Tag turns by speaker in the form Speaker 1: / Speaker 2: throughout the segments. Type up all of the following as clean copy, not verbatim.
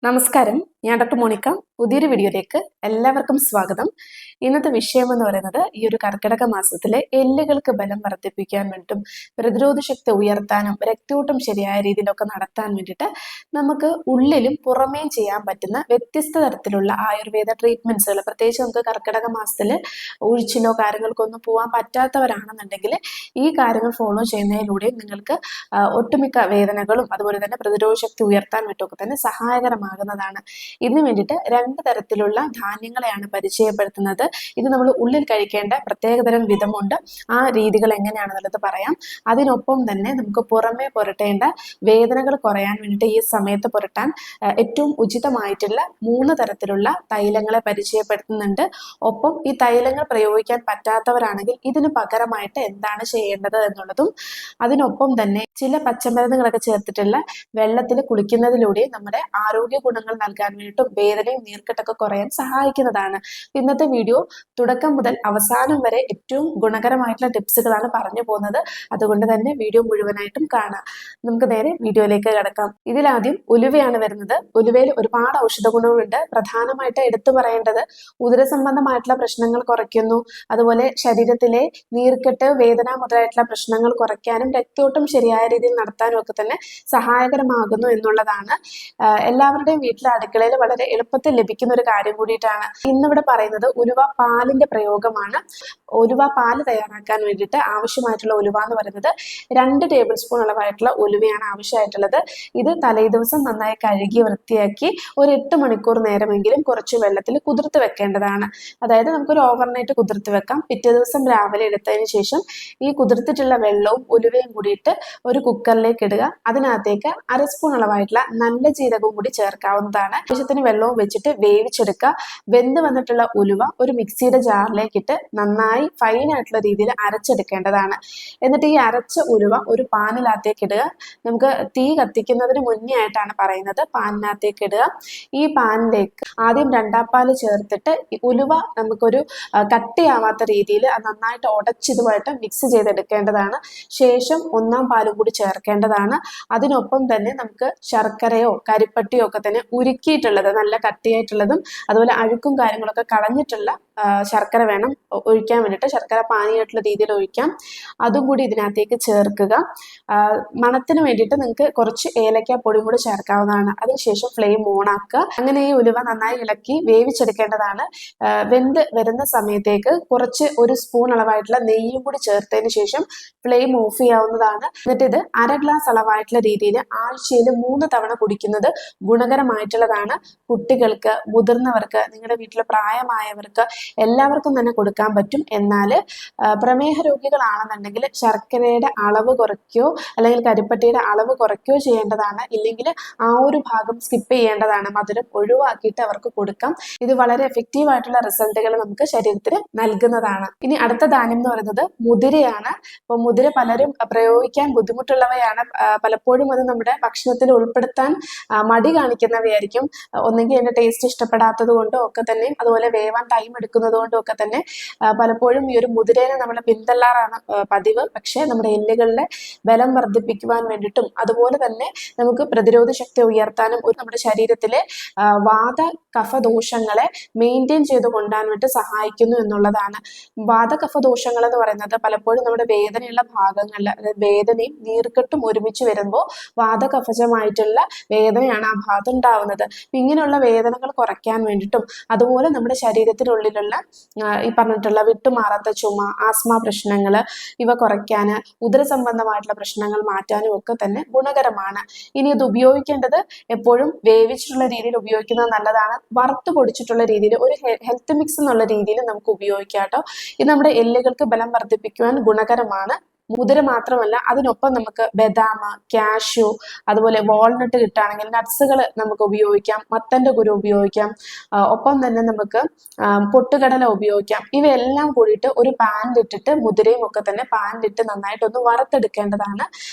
Speaker 1: നമസ്കാരം, ഞാൻ doctor Monica. പുതിയൊരു വീഡിയോയിലേക്ക് എല്ലാവർക്കും സ്വാഗതം. ഇന്നത്തെ വിഷയം എന്ന് പറയുന്നത് ഈ ഒരു കർക്കിടക മാസത്തിലെ എല്ലുകൾക്ക് ബലം വർദ്ധിപ്പിക്കാൻ വേണ്ടിയിട്ടും പ്രതിരോധ ശക്തി ഉയർത്താനും രക്തയോട്ടം ശരിയായ രീതിയിലൊക്കെ നടത്താൻ വേണ്ടിയിട്ട് നമുക്ക് ഉള്ളിലും പുറമേയും ചെയ്യാൻ പറ്റുന്ന വ്യത്യസ്ത തരത്തിലുള്ള ആയുർവേദ ട്രീറ്റ്മെന്റ്സുകൾ, പ്രത്യേകിച്ച് നമുക്ക് കർക്കിടക മാസത്തിൽ ഒഴിച്ചിലോ കാര്യങ്ങൾക്കൊന്നും പോകാൻ പറ്റാത്തവരാണെന്നുണ്ടെങ്കിൽ ഈ കാര്യങ്ങൾ ഫോളോ ചെയ്യുന്നതിലൂടെ നിങ്ങൾക്ക് ഒട്ടുമിക്ക വേദനകളും അതുപോലെ തന്നെ പ്രതിരോധ ശക്തി ഉയർത്താൻ വേണ്ടിയൊക്കെ തന്നെ സഹായകരമാകുന്നതാണ്. ഇതിനു വേണ്ടിയിട്ട് രണ്ട് തരത്തിലുള്ള ധാന്യങ്ങളെയാണ് പരിചയപ്പെടുത്തുന്നത്. ഇത് നമ്മൾ ഉള്ളിൽ കഴിക്കേണ്ട പ്രത്യേകതരം വിധമുണ്ട്. ആ രീതികൾ എങ്ങനെയാണെന്നുള്ളത് പറയാം. അതിനൊപ്പം തന്നെ നമുക്ക് പുറമേ പുരട്ടേണ്ട വേദനകൾ കുറയാൻ വേണ്ടിയിട്ട് ഈ സമയത്ത് പുരട്ടാൻ ഏറ്റവും ഉചിതമായിട്ടുള്ള 3 തരത്തിലുള്ള തൈലങ്ങളെ പരിചയപ്പെടുത്തുന്നുണ്ട്. ഒപ്പം ഈ തൈലങ്ങൾ പ്രയോഗിക്കാൻ പറ്റാത്തവരാണെങ്കിൽ ഇതിന് പകരമായിട്ട് എന്താണ് ചെയ്യേണ്ടത് എന്നുള്ളതും, അതിനൊപ്പം തന്നെ ചില പച്ചമരുന്നുകളൊക്കെ ചേർത്തിട്ടുള്ള വെള്ളത്തിൽ കുളിക്കുന്നതിലൂടെ നമ്മുടെ ആരോഗ്യ ഗുണങ്ങൾ നൽകാൻ വേണ്ടിയിട്ടും വേദനയും നീർക്കെട്ടൊക്കെ കുറയാൻ സഹായിക്കുന്നതാണ്. ഇന്നത്തെ വീഡിയോ തുടക്കം മുതൽ അവസാനം വരെ ഏറ്റവും ഗുണകരമായിട്ടുള്ള ടിപ്സുകളാണ് പറഞ്ഞു പോകുന്നത്. അതുകൊണ്ട് തന്നെ വീഡിയോ മുഴുവനായിട്ടും കാണാം. നമുക്ക് നേരെ വീഡിയോയിലേക്ക് കടക്കാം. ഇതിലാദ്യം ഉലുവയാണ് വരുന്നത്. ഉലുവയിൽ ഒരുപാട് ഔഷധ ഗുണങ്ങളുണ്ട്. പ്രധാനമായിട്ട് എടുത്തു പറയേണ്ടത് ഉദര സംബന്ധമായിട്ടുള്ള പ്രശ്നങ്ങൾ കുറയ്ക്കുന്നു, അതുപോലെ ശരീരത്തിലെ നീർക്കെട്ട്, വേദന മുതലായിട്ടുള്ള പ്രശ്നങ്ങൾ കുറയ്ക്കാനും രക്തയോട്ടം ശരിയായ രീതിയിൽ നടത്താനും ഒക്കെ തന്നെ സഹായകരമാകുന്നു എന്നുള്ളതാണ്. എല്ലാവരുടെയും വീട്ടിലെ അടുക്കളയിൽ വളരെ എളുപ്പത്തിൽ ലഭിക്കുന്ന ഒരു കാര്യം കൂടിയിട്ടാണ്. ഇന്നിവിടെ പറയുന്നത് ഉലുവ പാലിന്റെ പ്രയോഗമാണ്. ഉലുവ പാല് തയ്യാറാക്കാൻ വേണ്ടിയിട്ട് ആവശ്യമായിട്ടുള്ള ഉലുവ എന്ന് പറയുന്നത് 2 ടേബിൾ സ്പൂൺ അളവായിട്ടുള്ള ഉലുവയാണ് ആവശ്യമായിട്ടുള്ളത്. ഇത് തലേ ദിവസം നന്നായി കഴുകി വൃത്തിയാക്കി ഒരു 8 മണിക്കൂർ നേരമെങ്കിലും കുറച്ച് വെള്ളത്തിൽ കുതിർത്ത് വെക്കേണ്ടതാണ്. അതായത് നമുക്കൊരു ഓവർനൈറ്റ് കുതിർത്ത് വെക്കാം. പിറ്റേ ദിവസം രാവിലെ എടുത്തതിന് ശേഷം ഈ കുതിർത്തിട്ടുള്ള വെള്ളവും ഉലുവയും കൂടിയിട്ട് ഒരു കുക്കറിലേക്ക് ഇടുക. അതിനകത്തേക്ക് 1/2 സ്പൂൺ അളവായിട്ടുള്ള നല്ല ജീരകവും കൂടി ചേർക്കാവുന്നതാണ്. ആവശ്യത്തിന് വെള്ളവും വെച്ചിട്ട് വേവിച്ചെടുക്കുക. വെന്ത് വന്നിട്ടുള്ള ഉലുവ ഒരു മിക്സിയുടെ ജാറിലേക്ക് ഇട്ട് നന്നായി ഫൈൻ ആയിട്ടുള്ള രീതിയിൽ അരച്ചെടുക്കേണ്ടതാണ്. എന്നിട്ട് ഈ അരച്ച ഉലുവ ഒരു പാനിനകത്തേക്ക് ഇടുക. നമുക്ക് തീ കത്തിക്കുന്നതിന് മുന്നേ ആയിട്ടാണ് പറയുന്നത്. പാനിനകത്തേക്ക് ഇടുക. ഈ പാനിലേക്ക് ആദ്യം 2 പാല് ചേർത്തിട്ട് ഉലുവ നമുക്കൊരു കട്ടിയാവാത്ത രീതിയിൽ നന്നായിട്ട് ഉടച്ചിതുമായിട്ട് മിക്സ് ചെയ്തെടുക്കേണ്ടതാണ്. ശേഷം 1 പാലും കൂടി ചേർക്കേണ്ടതാണ്. അതിനൊപ്പം തന്നെ നമുക്ക് ശർക്കരയോ കരിപ്പട്ടിയോ ഒക്കെ തന്നെ ഉരുക്കിയിട്ടുള്ളത്, നല്ല കട്ടിയായിട്ടുള്ളതും അതുപോലെ അഴുക്കും കാര്യങ്ങളൊക്കെ കളഞ്ഞിട്ടുള്ള ശർക്കര വേണം ഒഴിക്കാൻ വേണ്ടിയിട്ട്. ശർക്കര പാനിയായിട്ടുള്ള രീതിയിൽ ഒഴിക്കാം. അതും കൂടി ഇതിനകത്തേക്ക് ചേർക്കുക. മണത്തിന് വേണ്ടിയിട്ട് നിങ്ങൾക്ക് കുറച്ച് ഏലക്ക പൊടിയും കൂടി ചേർക്കാവുന്നതാണ്. അതിനുശേഷം ഫ്ലെയിം ഓൺ ആക്കുക. അങ്ങനെ ഈ ഉലുവ നന്നായി ഇളക്കി വേവിച്ചെടുക്കേണ്ടതാണ്. വെന്ത് വരുന്ന സമയത്തേക്ക് കുറച്ച് 1 സ്പൂൺ അളവായിട്ടുള്ള നെയ്യും കൂടി ചേർത്തതിന് ശേഷം ഫ്ലെയിം ഓഫ് ചെയ്യാവുന്നതാണ്. എന്നിട്ട് ഇത് 1/2 ഗ്ലാസ് അളവായിട്ടുള്ള രീതിയിൽ ആഴ്ചയിൽ 3 തവണ കുടിക്കുന്നത് ഗുണകരമായിട്ടുള്ളതാണ്. കുട്ടികൾക്ക്, മുതിർന്നവർക്ക്, നിങ്ങളുടെ വീട്ടിൽ പ്രായമായവർക്ക് എല്ലാവർക്കും തന്നെ കൊടുക്കാൻ പറ്റും. എന്നാൽ പ്രമേഹ രോഗികളാണെന്നുണ്ടെങ്കിൽ ശർക്കരയുടെ അളവ് കുറയ്ക്കുകയോ അല്ലെങ്കിൽ കരിപ്പട്ടിയുടെ അളവ് കുറയ്ക്കുകയോ ചെയ്യേണ്ടതാണ്. ഇല്ലെങ്കിൽ ആ ഒരു ഭാഗം സ്കിപ്പ് ചെയ്യേണ്ടതാണ്. മധുരം ഒഴിവാക്കിയിട്ട് അവർക്ക് കൊടുക്കാം. ഇത് വളരെ എഫക്റ്റീവ് ആയിട്ടുള്ള റിസൾട്ടുകൾ നമുക്ക് ശരീരത്തിന് നൽകുന്നതാണ്. ഇനി അടുത്ത ധാന്യം എന്ന് പറയുന്നത് മുതിരയാണ്. അപ്പോൾ മുതിര പലരും പ്രയോഗിക്കാൻ ബുദ്ധിമുട്ടുള്ളവയാണ്. പലപ്പോഴും അത് നമ്മുടെ ഭക്ഷണത്തിൽ ഉൾപ്പെടുത്താൻ മടി കാണിക്കുന്നവയായിരിക്കും. ഒന്നെങ്കിൽ അതിന്റെ ടേസ്റ്റ് ഇഷ്ടപ്പെടാത്തത് കൊണ്ടോ ഒക്കെ തന്നെ, അതുപോലെ വേവാൻ ടൈം എടുക്കുന്നത് കൊണ്ടും ഒക്കെ തന്നെ പലപ്പോഴും ഈ ഒരു മുതിരേനെ നമ്മൾ പിന്തള്ളാറാണ് പതിവ്. പക്ഷേ നമ്മുടെ എല്ലുകളിലെ ബലം വർദ്ധിപ്പിക്കുവാൻ വേണ്ടിയിട്ടും അതുപോലെ തന്നെ നമുക്ക് പ്രതിരോധ ശക്തി ഉയർത്താനും നമ്മുടെ ശരീരത്തിലെ വാത കഫ ദോഷങ്ങളെ മെയിൻറ്റെയിൻ ചെയ്ത് കൊണ്ടുപോകാൻ വേണ്ടി സഹായിക്കുന്നു എന്നുള്ളതാണ്. വാത കഫ ദോഷങ്ങൾ എന്ന് പറയുന്നത് പലപ്പോഴും നമ്മുടെ വേദനയുള്ള ഭാഗങ്ങളിൽ, അതായത് വേദനയും നീർക്കെട്ടും ഒരുമിച്ച് വരുമ്പോൾ വാതകഫജമായിട്ടുള്ള വേദനയാണ് ആ ഭാഗത്ത് ഉണ്ടാവുന്നത്. ഇങ്ങനെയുള്ള വേദനകൾ കുറയ്ക്കാൻ വേണ്ടിയിട്ടും അതുപോലെ നമ്മുടെ ശരീരത്തിനുള്ളിലുള്ള ഈ പറഞ്ഞിട്ടുള്ള വിട്ടുമാറാത്ത ചുമ, ആസ്മ പ്രശ്നങ്ങൾ ഇവ കുറയ്ക്കാൻ, ഉദര സംബന്ധമായിട്ടുള്ള പ്രശ്നങ്ങൾ മാറ്റാനും ഒക്കെ തന്നെ ഗുണകരമാണ്. ഇനി ഇത് ഉപയോഗിക്കേണ്ടത് എപ്പോഴും വേവിച്ചിട്ടുള്ള രീതിയിൽ ഉപയോഗിക്കുന്നത് നല്ലതാണ്. വറുത്ത് പൊടിച്ചിട്ടുള്ള രീതിയിൽ ഒരു ഹെൽത്ത് മിക്സ് എന്നുള്ള രീതിയിൽ നമുക്ക് ഉപയോഗിക്കാം കേട്ടോ. ഇത് നമ്മുടെ എല്ലുകൾക്ക് ബലം വർദ്ധിപ്പിക്കുവാൻ ഗുണകരമാണ്. മുതിര മാത്രമല്ല, അതിനൊപ്പം നമുക്ക് ബദാം, കാഷ്യൂ, അതുപോലെ വാൾനട്ട് കിട്ടുകയാണെങ്കിൽ നട്ട്സുകൾ നമുക്ക് ഉപയോഗിക്കാം. മത്തന്റെ കുരു ഉപയോഗിക്കാം. ഒപ്പം തന്നെ നമുക്ക് പൊട്ടുകടല ഉപയോഗിക്കാം. ഇവയെല്ലാം കൂടിയിട്ട് ഒരു പാനിലിട്ടിട്ട് മുതിരയും ഒക്കെ തന്നെ പാനിലിട്ട് നന്നായിട്ടൊന്ന് വറുത്തെടുക്കേണ്ടതാണ്.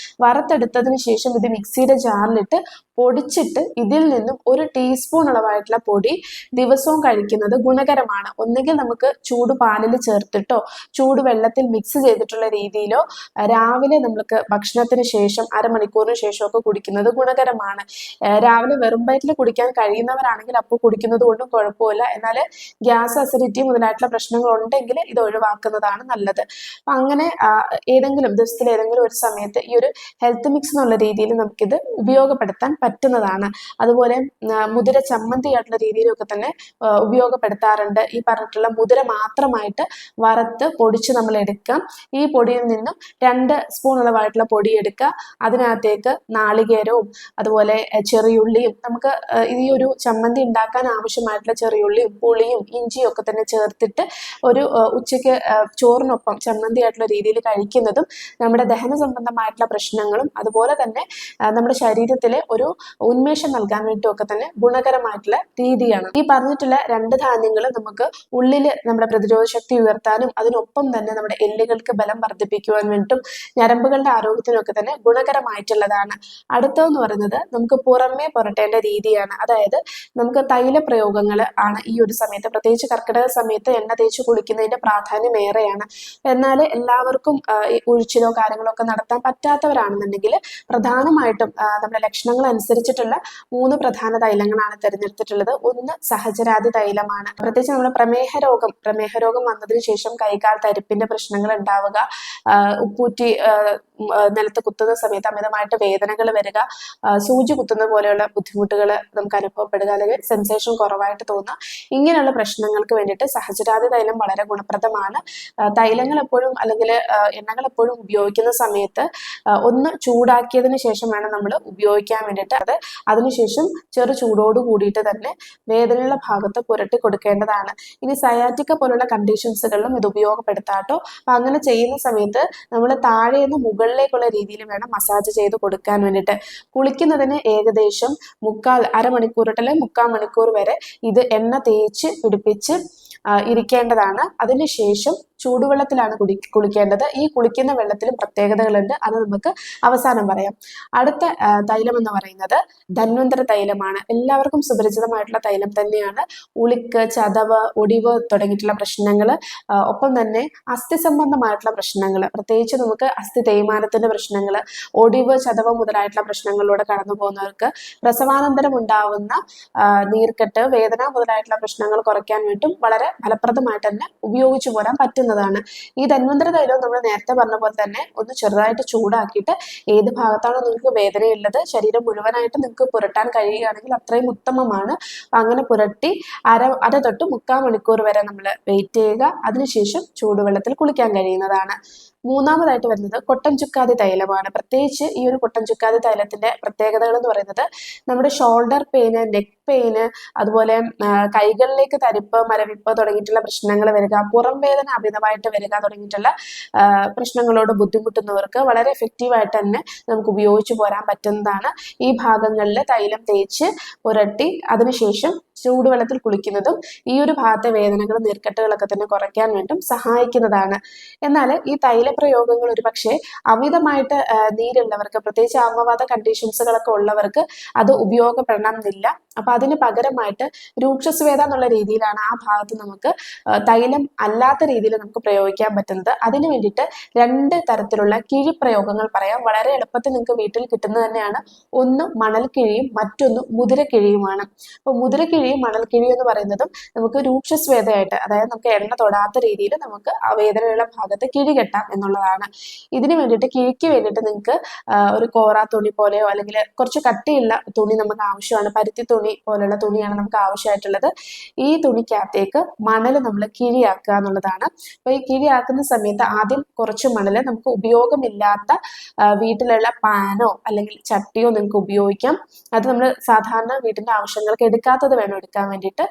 Speaker 1: വറുത്തെടുത്തതിന് ശേഷം ഇത് മിക്സിയുടെ ജാറിലിട്ട് പൊടിച്ചിട്ട് ഇതിൽ നിന്നും 1 ടീസ്പൂൺ അളവായിട്ടുള്ള പൊടി ദിവസവും കഴിക്കുന്നത് ഗുണകരമാണ്. ഒന്നുകിൽ നമുക്ക് ചൂട് പാലിൽ ചേർത്തിട്ടോ ചൂട് വെള്ളത്തിൽ മിക്സ് ചെയ്തിട്ടുള്ള രീതിയിലോ രാവിലെ നമുക്ക് ഭക്ഷണത്തിന് ശേഷം അരമണിക്കൂറിന് ശേഷമൊക്കെ കുടിക്കുന്നത് ഗുണകരമാണ്. രാവിലെ വെറും വയറ്റിൽ കുടിക്കാൻ കഴിയുന്നവരാണെങ്കിൽ അപ്പോൾ കുടിക്കുന്നത് കൊണ്ടും കുഴപ്പമില്ല. എന്നാൽ ഗ്യാസ്, അസിഡിറ്റി മുതലായിട്ടുള്ള പ്രശ്നങ്ങൾ ഉണ്ടെങ്കിൽ ഇത് ഒഴിവാക്കുന്നതാണ് നല്ലത്. അപ്പൊ അങ്ങനെ ഏതെങ്കിലും ദിവസത്തിൽ ഏതെങ്കിലും ഒരു സമയത്ത് ഈ ഒരു ഹെൽത്ത് മിക്സ് എന്നുള്ള രീതിയിൽ നമുക്കിത് ഉപയോഗപ്പെടുത്താൻ പറ്റുന്നതാണ്. അതുപോലെ മുതിര ചമ്മന്തി ആയിട്ടുള്ള രീതിയിലൊക്കെ തന്നെ ഉപയോഗപ്പെടുത്താറുണ്ട്. ഈ പറഞ്ഞിട്ടുള്ള മുതിര മാത്രമായിട്ട് വറുത്ത് പൊടിച്ച് നമ്മൾ എടുക്കാം. ഈ പൊടിയിൽ നിന്നും 2 സ്പൂൺ അളവായിട്ടുള്ള പൊടി എടുക്കുക. അതിനകത്തേക്ക് നാളികേരവും അതുപോലെ ചെറിയുള്ളിയും, നമുക്ക് ഈ ഒരു ചമ്മന്തി ഉണ്ടാക്കാൻ ആവശ്യമായിട്ടുള്ള ചെറിയുള്ളിയും പുളിയും ഇഞ്ചിയും ഒക്കെ തന്നെ ചേർത്തിട്ട് ഒരു ഉച്ചയ്ക്ക് ചോറിനൊപ്പം ചമ്മന്തി ആയിട്ടുള്ള രീതിയിൽ കഴിക്കുന്നതും നമ്മുടെ ദഹന സംബന്ധമായിട്ടുള്ള പ്രശ്നങ്ങളും അതുപോലെ തന്നെ നമ്മുടെ ശരീരത്തിലെ ഒരു ഉന്മേഷം നൽകാൻ വേണ്ടിയൊക്കെ തന്നെ ഗുണകരമായിട്ടുള്ള രീതിയാണ്. ഈ പറഞ്ഞിട്ടുള്ള 2 ധാന്യങ്ങൾ നമുക്ക് ഉള്ളിൽ നമ്മുടെ പ്രതിരോധ ശക്തി ഉയർത്താനും അതിനൊപ്പം തന്നെ നമ്മുടെ എല്ലുകൾക്ക് ബലം വർദ്ധിപ്പിക്കുവാൻ വേണ്ടിയിട്ടും ഞരമ്പുകളുടെ ആരോഗ്യത്തിനൊക്കെ തന്നെ ഗുണകരമായിട്ടുള്ളതാണ്. അടുത്തതെന്ന് പറയുന്നത് നമുക്ക് പുറമേ പുരട്ടേണ്ട രീതിയാണ്. അതായത് നമുക്ക് തൈലപ്രയോഗങ്ങൾ ആണ് ഈ ഒരു സമയത്ത്, പ്രത്യേകിച്ച് കർക്കിടക സമയത്ത് എണ്ണ തേച്ച് കുളിക്കുന്നതിന്റെ പ്രാധാന്യം ഏറെയാണ്. എന്നാൽ എല്ലാവർക്കും ഉഴിച്ചിലോ കാര്യങ്ങളോ ഒക്കെ നടത്താൻ പറ്റാത്തവരാണെന്നുണ്ടെങ്കിൽ പ്രധാനമായിട്ടും നമ്മുടെ ലക്ഷണങ്ങൾ അനുസരിച്ചിട്ടുള്ള 3 പ്രധാന തൈലങ്ങളാണ് തിരഞ്ഞെടുത്തിട്ടുള്ളത്. ഒന്ന് സഹചരാതി തൈലമാണ്. പ്രത്യേകിച്ച് നമ്മുടെ പ്രമേഹ രോഗം വന്നതിന് ശേഷം കൈകാൽ തരിപ്പിന്റെ പ്രശ്നങ്ങൾ ഉണ്ടാവുക, ഉപ്പൂറ്റി നിലത്ത് കുത്തുന്ന സമയത്ത് അമിതമായിട്ട് വേദനകൾ വരിക, സൂചി കുത്തുന്ന പോലെയുള്ള ബുദ്ധിമുട്ടുകൾ നമുക്ക് അനുഭവപ്പെടുക, അല്ലെങ്കിൽ സെൻസേഷൻ കുറവായിട്ട് തോന്നുക, ഇങ്ങനെയുള്ള പ്രശ്നങ്ങൾക്ക് വേണ്ടിയിട്ട് സഹചരാതി തൈലം വളരെ ഗുണപ്രദമാണ്. തൈലങ്ങൾ എപ്പോഴും അല്ലെങ്കിൽ എണ്ണകൾ എപ്പോഴും ഉപയോഗിക്കുന്ന സമയത്ത് ഒന്ന് ചൂടാക്കിയതിന് ശേഷം വേണം നമ്മൾ ഉപയോഗിക്കാൻ വേണ്ടിയിട്ട്. അതിനുശേഷം ചെറു ചൂടോട് കൂടിയിട്ട് തന്നെ വേദനയുള്ള ഭാഗത്ത് പുരട്ടി കൊടുക്കേണ്ടതാണ്. ഇനി സയാറ്റിക്ക പോലുള്ള കണ്ടീഷൻസുകളിലും ഇത് ഉപയോഗപ്പെടുത്താട്ടോ. അപ്പൊ അങ്ങനെ ചെയ്യുന്ന സമയത്ത് നമ്മൾ താഴെ നിന്ന് മുകളിലേക്കുള്ള രീതിയിൽ വേണം മസാജ് ചെയ്ത് കൊടുക്കാൻ വേണ്ടിയിട്ട്. കുളിക്കുന്നതിന് ഏകദേശം അരമണിക്കൂർ തൊട്ട് 3/4 മണിക്കൂർ വരെ ഇത് എണ്ണ തേച്ച് പിടിപ്പിച്ച് ഇരിക്കേണ്ടതാണ്. അതിനുശേഷം ചൂടുവെള്ളത്തിലാണ് കുളിക്കേണ്ടത്. ഈ കുളിക്കുന്ന വെള്ളത്തിലും പ്രത്യേകതകളുണ്ട്, അത് നമുക്ക് അവസാനം പറയാം. അടുത്ത തൈലം എന്ന് പറയുന്നത് ധന്വന്തര തൈലമാണ്. എല്ലാവർക്കും സുപരിചിതമായിട്ടുള്ള തൈലം തന്നെയാണ്. ഉളിക്ക്, ചതവ്, ഒടിവ് തുടങ്ങിയിട്ടുള്ള പ്രശ്നങ്ങൾ, ഒപ്പം തന്നെ അസ്ഥി സംബന്ധമായിട്ടുള്ള പ്രശ്നങ്ങൾ, പ്രത്യേകിച്ച് നമുക്ക് അസ്ഥി തേയ്മാനത്തിന്റെ പ്രശ്നങ്ങൾ, ഒടിവ്, ചതവ് മുതലായിട്ടുള്ള പ്രശ്നങ്ങളിലൂടെ കടന്നു പോകുന്നവർക്ക് പ്രസവാനന്തരം ഉണ്ടാവുന്ന നീർക്കെട്ട്, വേദന മുതലായിട്ടുള്ള പ്രശ്നങ്ങൾ കുറയ്ക്കാൻ വേണ്ടിയിട്ടും വളരെ ഫലപ്രദമായിട്ട് തന്നെ ഉപയോഗിച്ചു പോരാൻ പറ്റുന്നതാണ്. ഈ ധന്വന്തര തൈലം നമ്മൾ നേരത്തെ പറഞ്ഞ പോലെ തന്നെ ഒന്ന് ചെറുതായിട്ട് ചൂടാക്കിയിട്ട് ഏത് ഭാഗത്താണോ നിങ്ങൾക്ക് വേദനയുള്ളത് ശരീരം മുഴുവനായിട്ട് നിങ്ങൾക്ക് പുരട്ടാൻ കഴിയുകയാണെങ്കിൽ അത്രയും ഉത്തമമാണ്. അങ്ങനെ പുരട്ടി അര തൊട്ട് 3/4 മണിക്കൂർ വരെ നമ്മൾ വെയിറ്റ് ചെയ്യുക. അതിനുശേഷം ചൂടുവെള്ളത്തിൽ കുളിക്കാൻ കഴിയുന്നതാണ്. മൂന്നാമതായിട്ട് വരുന്നത് കൊട്ടൻ ചുക്കാതി തൈലമാണ്. പ്രത്യേകിച്ച് ഈ ഒരു കൊട്ടൻ ചുക്കാതി തൈലത്തിന്റെ പ്രത്യേകതകൾ എന്ന് പറയുന്നത് നമ്മുടെ ഷോൾഡർ പെയിന്, നെക്ക് പെയിന്, അതുപോലെ കൈകളിലേക്ക് തരിപ്പ്, മരവിപ്പ് തുടങ്ങിയിട്ടുള്ള പ്രശ്നങ്ങൾ വരിക, പുറം വേദന അമിതമായിട്ട് വരിക തുടങ്ങിയിട്ടുള്ള പ്രശ്നങ്ങളോട് ബുദ്ധിമുട്ടുന്നവർക്ക് വളരെ എഫക്റ്റീവായിട്ട് തന്നെ നമുക്ക് ഉപയോഗിച്ചു പോരാൻ പറ്റുന്നതാണ്. ഈ ഭാഗങ്ങളിൽ തൈലം തേച്ച് പുരട്ടി അതിനുശേഷം ചൂടുവെള്ളത്തിൽ കുളിക്കുന്നതും ഈ ഒരു ഭാഗത്തെ വേദനകളും നീർക്കെട്ടുകളൊക്കെ തന്നെ കുറയ്ക്കാൻ വേണ്ടിയും സഹായിക്കുന്നതാണ്. എന്നാൽ ഈ തൈലപ്രയോഗങ്ങൾ ഒരു പക്ഷേ അമിതമായിട്ട് നീരുള്ളവർക്ക്, പ്രത്യേകിച്ച് ആമവാദ കണ്ടീഷൻസുകളൊക്കെ ഉള്ളവർക്ക് അത് ഉപയോഗപ്പെടണമെന്നില്ല. അപ്പൊ അതിന് പകരമായിട്ട് രൂക്ഷസ്വേദ എന്നുള്ള രീതിയിലാണ് ആ ഭാഗത്ത് നമുക്ക് തൈലം അല്ലാത്ത രീതിയിൽ നമുക്ക് പ്രയോഗിക്കാൻ പറ്റുന്നത്. അതിന് വേണ്ടിയിട്ട് 2 തരത്തിലുള്ള കിഴിപ്രയോഗങ്ങൾ പറയാം. വളരെ എളുപ്പത്തിൽ നിങ്ങൾക്ക് വീട്ടിൽ കിട്ടുന്നത് തന്നെയാണ്. ഒന്ന് മണൽക്കിഴിയും മറ്റൊന്ന് മുതിരക്കിഴിയുമാണ്. അപ്പൊ മുതിരക്കിഴിയും മണൽക്കിഴിയും എന്ന് പറയുന്നതും നമുക്ക് രൂക്ഷസ്വേദയായിട്ട്, അതായത് നമുക്ക് എണ്ണ തൊടാത്ത രീതിയിൽ നമുക്ക് ആ വേദനയുള്ള ഭാഗത്ത് കിഴി കെട്ടാം എന്നുള്ളതാണ്. ഇതിന് വേണ്ടിയിട്ട് കിഴിക്ക് വേണ്ടിയിട്ട് നിങ്ങൾക്ക് ഒരു കോറ തുണി പോലെയോ അല്ലെങ്കിൽ കുറച്ച് കട്ടിയുള്ള തുണി നമുക്ക് ആവശ്യമാണ്. പരുത്തി തുണി പോലുള്ള തുണിയാണ് നമുക്ക് ആവശ്യമായിട്ടുള്ളത്. ഈ തുണിക്കകത്തേക്ക് മണൽ നമ്മൾ കിഴിയാക്കുക എന്നുള്ളതാണ്. അപ്പൊ ഈ കിഴിയാക്കുന്ന സമയത്ത് ആദ്യം കുറച്ച് മണൽ നമുക്ക് ഉപയോഗമില്ലാത്ത വീട്ടിലുള്ള പാനോ അല്ലെങ്കിൽ ചട്ടിയോ നിങ്ങൾക്ക് ഉപയോഗിക്കാം. അത് നമ്മൾ സാധാരണ വീട്ടിന്റെ ആവശ്യങ്ങൾക്ക് എടുക്കാത്തത് വേണം വേണം എടുക്കാൻ വേണ്ടിയിട്ട്.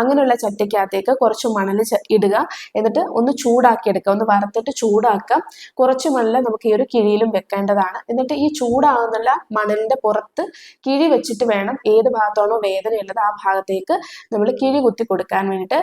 Speaker 1: അങ്ങനെയുള്ള ചട്ടിക്കകത്തേക്ക് കുറച്ച് മണൽ ഇടുക. എന്നിട്ട് ഒന്ന് ചൂടാക്കി എടുക്കുക, ഒന്ന് വറുത്തിട്ട് ചൂടാക്കാം. കുറച്ച് മണൽ നമുക്ക് ഈ ഒരു കിഴിയിലും വെക്കേണ്ടതാണ്. എന്നിട്ട് ഈ ചൂടാകുന്നുള്ള മണലിന്റെ പുറത്ത് കിഴി വെച്ചിട്ട് വേണം ഏത് ഭാഗത്താണോ വേദനയുള്ളത് ആ ഭാഗത്തേക്ക് നമ്മൾ കിഴി കുത്തി കൊടുക്കാൻ വേണ്ടിയിട്ട്.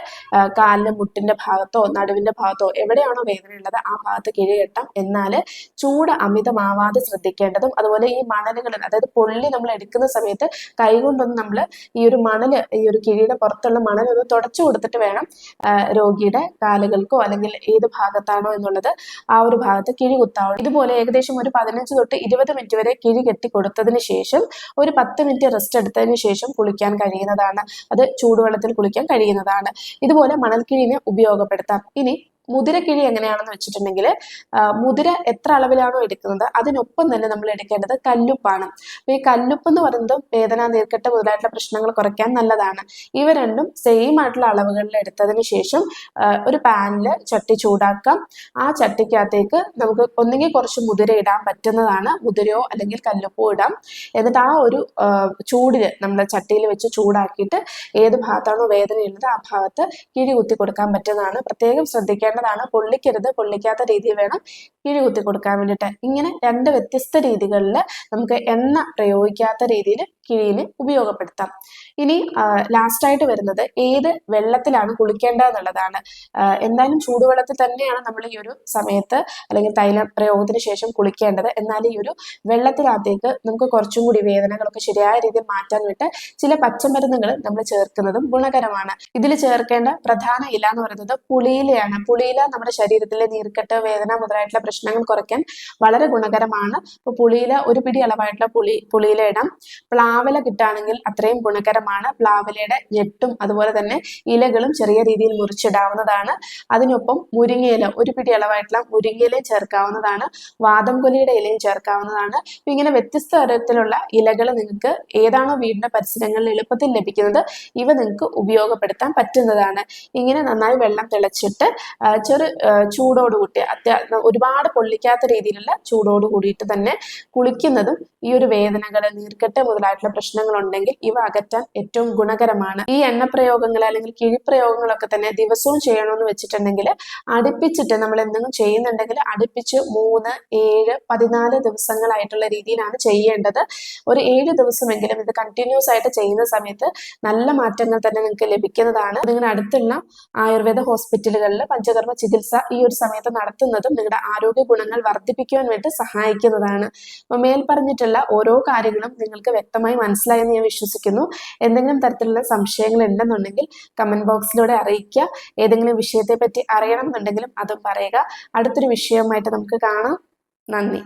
Speaker 1: കാലിന്റെ മുട്ടിന്റെ ഭാഗത്തോ നടുവിന്റെ ഭാഗത്തോ എവിടെയാണോ വേദനയുള്ളത് ആ ഭാഗത്ത് കിഴി കെട്ടാം. എന്നാൽ ചൂട് അമിതമാവാതെ ശ്രദ്ധിക്കേണ്ടതും, അതുപോലെ ഈ മണലുകൾ, അതായത് പൊള്ളി നമ്മൾ എടുക്കുന്ന സമയത്ത് കൈകൊണ്ടൊന്ന് നമ്മൾ ഈ ഒരു മണൽ, ഈ ഒരു കിഴിയുടെ പുറത്തുള്ള മണലൊന്ന് തുടച്ചു കൊടുത്തിട്ട് വേണം രോഗിയുടെ കാലുകൾക്കോ അല്ലെങ്കിൽ ഏത് ഭാഗത്താണോ എന്നുള്ളത് ആ ഒരു ഭാഗത്ത് കിഴി കുത്താവുള്ളൂ. ഇതുപോലെ ഏകദേശം ഒരു 15 തൊട്ട് 20 മിനിറ്റ് വരെ കിഴി കെട്ടി കൊടുത്തതിന് ശേഷം ഒരു 10 മിനിറ്റ് റെസ്റ്റ് എടുത്തതിന് ശേഷം കുളിക്കാൻ കഴിയുന്നതാണ്. അത് ചൂടുവെള്ളത്തിൽ കുളിക്കാൻ കഴിയുന്നതാണ്. ഇതുപോലെ മണൽക്കിഴിനെ ഉപയോഗപ്പെടുത്താം. ഇനി മുതിരക്കിഴി എങ്ങനെയാണെന്ന് വെച്ചിട്ടുണ്ടെങ്കിൽ, മുതിര എത്ര അളവിലാണോ എടുക്കുന്നത് അതിനൊപ്പം തന്നെ നമ്മൾ എടുക്കേണ്ടത് കല്ലുപ്പാണ്. അപ്പൊ ഈ കല്ലുപ്പ് എന്ന് പറയുന്നത് വേദന, നീർക്കെട്ട് മുതലായിട്ടുള്ള പ്രശ്നങ്ങൾ കുറയ്ക്കാൻ നല്ലതാണ്. ഇവ രണ്ടും സെയിം ആയിട്ടുള്ള അളവുകളിൽ എടുത്തതിന് ശേഷം ഒരു പാനിൽ ചട്ടി ചൂടാക്കാം. ആ ചട്ടിക്കകത്തേക്ക് നമുക്ക് ഒന്നുകിൽ കുറച്ച് മുതിര ഇടാൻ പറ്റുന്നതാണ്, മുതിരയോ അല്ലെങ്കിൽ കല്ലുപ്പോ ഇടാം. എന്നിട്ട് ആ ഒരു ചൂടിൽ നമ്മൾ ചട്ടിയിൽ വെച്ച് ചൂടാക്കിയിട്ട് ഏത് ഭാഗത്താണോ വേദനയുള്ളത് ആ ഭാഗത്ത് കിഴി കുത്തി കൊടുക്കാൻ പറ്റുന്നതാണ്. പ്രത്യേകം ശ്രദ്ധിക്കേണ്ട പൊള്ളിക്കരുത്, പൊള്ളിക്കാത്ത രീതിയിൽ വേണം കിഴി കുത്തി കൊടുക്കാൻ വേണ്ടിയിട്ട്. ഇങ്ങനെ 2 വ്യത്യസ്ത രീതികളിൽ നമുക്ക് എണ്ണ പ്രയോഗിക്കാത്ത രീതിയിൽ കിഴിനെ ഉപയോഗപ്പെടുത്താം. ഇനി ലാസ്റ്റായിട്ട് വരുന്നത് ഏത് വെള്ളത്തിലാണ് കുളിക്കേണ്ടതെന്നുള്ളതാണ്. എന്തായാലും ചൂടുവെള്ളത്തിൽ തന്നെയാണ് നമ്മൾ ഈ ഒരു സമയത്ത് അല്ലെങ്കിൽ തൈല പ്രയോഗത്തിന് ശേഷം കുളിക്കേണ്ടത്. എന്നാൽ ഈ ഒരു വെള്ളത്തിനകത്തേക്ക് നമുക്ക് കുറച്ചും കൂടി വേദനകളൊക്കെ ശരിയായ രീതിയിൽ മാറ്റാൻ വേണ്ടി ചില പച്ചമരുന്നുകൾ നമ്മൾ ചേർക്കുന്നതും ഗുണകരമാണ്. ഇതിൽ ചേർക്കേണ്ട പ്രധാന ഇല എന്ന് പറയുന്നത് പുളിയിലയാണ്. പുളിയില നമ്മുടെ ശരീരത്തിലെ നീർക്കെട്ട്, വേദന മുതലായിട്ടുള്ള പ്രശ്നങ്ങൾ കുറയ്ക്കാൻ വളരെ ഗുണകരമാണ്. അപ്പോൾ പുളിയില ഒരു പിടി അളവായിട്ടുള്ള പുളിയില ഇടാം. പ്ലാവില കിട്ടുകയാണെങ്കിൽ അത്രയും ഗുണകരമാണ്. പ്ലാവിലയുടെ ഞെട്ടും അതുപോലെ തന്നെ ഇലകളും ചെറിയ രീതിയിൽ മുറിച്ചിടാവുന്നതാണ്. അതിനൊപ്പം മുരിങ്ങയില, ഒരു പിടി അളവായിട്ടുള്ള മുരിങ്ങയിലയും ചേർക്കാവുന്നതാണ്. വാദംകൊലിയുടെ ഇലയും ചേർക്കാവുന്നതാണ്. അപ്പൊ ഇങ്ങനെ വ്യത്യസ്ത തരത്തിലുള്ള ഇലകൾ നിങ്ങൾക്ക് ഏതാണോ വീടിന്റെ പരിസരങ്ങളിൽ എളുപ്പത്തിൽ ലഭിക്കുന്നത് ഇവ നിങ്ങൾക്ക് ഉപയോഗപ്പെടുത്താൻ പറ്റുന്നതാണ്. ഇങ്ങനെ നന്നായി വെള്ളം തിളച്ചിട്ട് ചൂടോടുകൂട്ടി ഒരുപാട് പൊള്ളിക്കാത്ത രീതിയിലുള്ള ചൂടോട് കൂടിയിട്ട് തന്നെ കുളിക്കുന്നതും ഈ ഒരു വേദനകൾ, നീർക്കെട്ട് മുതലായിട്ടുള്ള പ്രശ്നങ്ങൾ ഉണ്ടെങ്കിൽ ഇവ അകറ്റാൻ ഏറ്റവും ഗുണകരമാണ്. ഈ എണ്ണപ്രയോഗങ്ങൾ അല്ലെങ്കിൽ കിഴിപ്രയോഗങ്ങളൊക്കെ തന്നെ ദിവസവും ചെയ്യണമെന്ന് വെച്ചിട്ടുണ്ടെങ്കിൽ അടുപ്പിച്ചിട്ട് നമ്മൾ എന്തെങ്കിലും ചെയ്യുന്നുണ്ടെങ്കിൽ അടുപ്പിച്ച് 3, 7, 14 ദിവസങ്ങളായിട്ടുള്ള രീതിയിലാണ് ചെയ്യേണ്ടത്. ഒരു 7 ദിവസമെങ്കിലും ഇത് കണ്ടിന്യൂസ് ആയിട്ട് ചെയ്യുന്ന സമയത്ത് നല്ല മാറ്റങ്ങൾ തന്നെ നിങ്ങൾക്ക് ലഭിക്കുന്നതാണ്. നിങ്ങളുടെ അടുത്തുള്ള ആയുർവേദ ഹോസ്പിറ്റലുകളിൽ പഞ്ചകർമ്മ ചികിത്സ ഈ ഒരു സമയത്ത് നടത്തുന്നതും നിങ്ങളുടെ ആരോഗ്യ ഗുണങ്ങൾ വർദ്ധിപ്പിക്കുവാൻ വേണ്ടി സഹായിക്കുന്നതാണ്. അപ്പോൾ മേൽപ്പറഞ്ഞിട്ടുള്ള ഓരോ കാര്യങ്ങളും നിങ്ങൾക്ക് വ്യക്തമായി മനസ്സിലായെന്ന് ഞാൻ വിശ്വസിക്കുന്നു. എന്തെങ്കിലും തരത്തിലുള്ള സംശയങ്ങൾ ഉണ്ടെന്നുണ്ടെങ്കിൽ കമന്റ് ബോക്സിലൂടെ അറിയിക്കുക. ഏതെങ്കിലും വിഷയത്തെ പറ്റി അറിയണം എന്നുണ്ടെങ്കിലും അതും പറയുക. അടുത്തൊരു വിഷയവുമായിട്ട് നമുക്ക് കാണാം. നന്ദി.